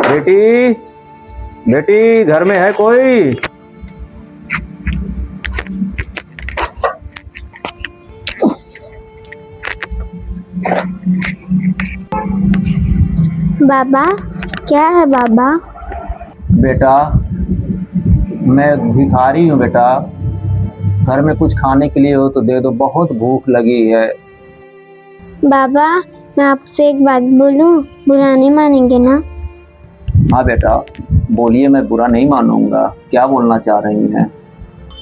बेटी, बेटी घर में है कोई? बाबा, क्या है बाबा? बेटा, मैं भिखारी हूँ बेटा। घर में कुछ खाने के लिए हो तो दे दो, बहुत भूख लगी है। बाबा, मैं आपसे एक बात बोलूं, बुरा नहीं मानेंगे ना? हाँ बेटा, बोलिए, मैं बुरा नहीं मानूंगा। क्या बोलना चाह रही हैं?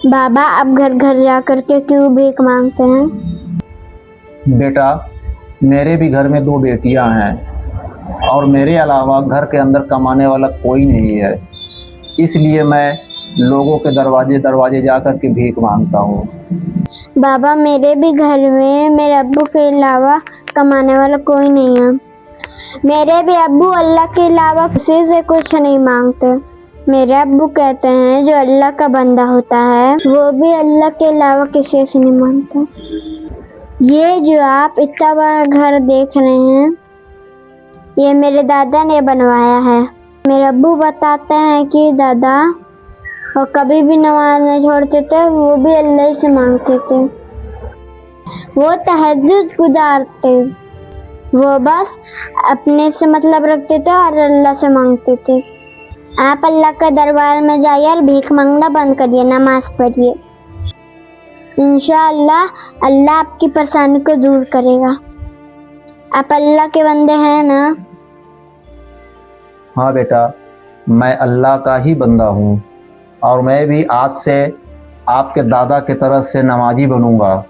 बाबा, आप घर घर जा करके क्यों भीख मांगते हैं? बेटा, मेरे भी घर में 2 बेटियां हैं और मेरे अलावा घर के अंदर कमाने वाला कोई नहीं है। इसलिए मैं लोगों के दरवाजे दरवाजे जा कर के भीख मांगता हूँ। बाबा, मेरे भी घर में मेरे अब्बू के अलावा कमाने वाला कोई नहीं है। मेरे भी अब्बू अल्लाह के अलावा किसी से कुछ नहीं मांगते। मेरे अब्बू कहते हैं जो अल्लाह का बंदा होता है वो भी अल्लाह के अलावा किसी से नहीं मांगता। ये जो आप इतना बड़ा घर देख रहे हैं, ये मेरे दादा ने बनवाया है। मेरे अब्बू बताते हैं कि दादा वो कभी भी नमाज नहीं छोड़ते थे, वो भी अल्लाह से मांगते थे। वो तहज्जुद गुजारते, वो बस अपने से मतलब रखते थे और अल्लाह से मांगते थे। आप अल्लाह के दरबार में जाइए और भीख मांगना बंद करिए, नमाज पढ़िए। इंशाअल्लाह अल्लाह आपकी परेशानी को दूर करेगा। आप अल्लाह के बंदे हैं ना? हाँ बेटा, मैं अल्लाह का ही बंदा हूँ और मैं भी आज से आपके दादा के तरह से नमाजी बनूंगा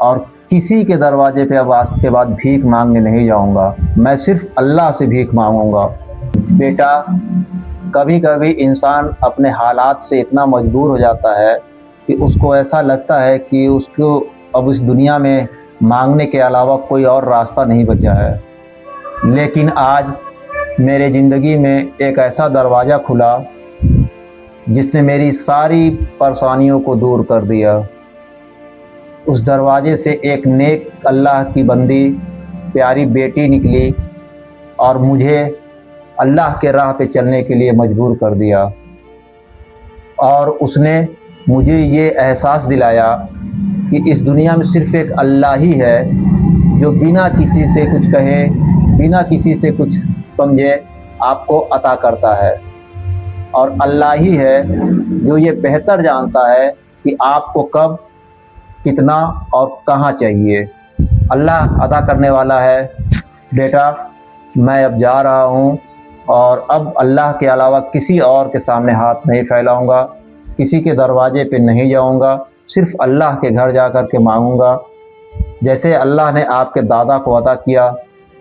और किसी के दरवाजे पे अब आज के बाद भीख मांगने नहीं जाऊंगा। मैं सिर्फ अल्लाह से भीख मांगूंगा। बेटा, कभी कभी इंसान अपने हालात से इतना मजबूर हो जाता है कि उसको ऐसा लगता है कि उसको अब इस दुनिया में मांगने के अलावा कोई और रास्ता नहीं बचा है। लेकिन आज मेरे ज़िंदगी में एक ऐसा दरवाज़ा खुला जिसने मेरी सारी परेशानियों को दूर कर दिया। उस दरवाजे से एक नेक अल्लाह की बंदी प्यारी बेटी निकली और मुझे अल्लाह के राह पे चलने के लिए मजबूर कर दिया। और उसने मुझे ये एहसास दिलाया कि इस दुनिया में सिर्फ़ एक अल्लाह ही है जो बिना किसी से कुछ कहे, बिना किसी से कुछ समझे आपको अता करता है। और अल्लाह ही है जो ये बेहतर जानता है कि आपको कब, कितना और कहाँ चाहिए। अल्लाह अता करने वाला है। बेटा, मैं अब जा रहा हूँ और अब अल्लाह के अलावा किसी और के सामने हाथ नहीं फैलाऊँगा, किसी के दरवाजे पे नहीं जाऊँगा, सिर्फ़ अल्लाह के घर जा कर के मांगूँगा। जैसे अल्लाह ने आपके दादा को अता किया,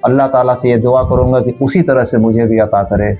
अल्लाह ताला से ये दुआ करूँगा कि उसी तरह से मुझे भी अता करे।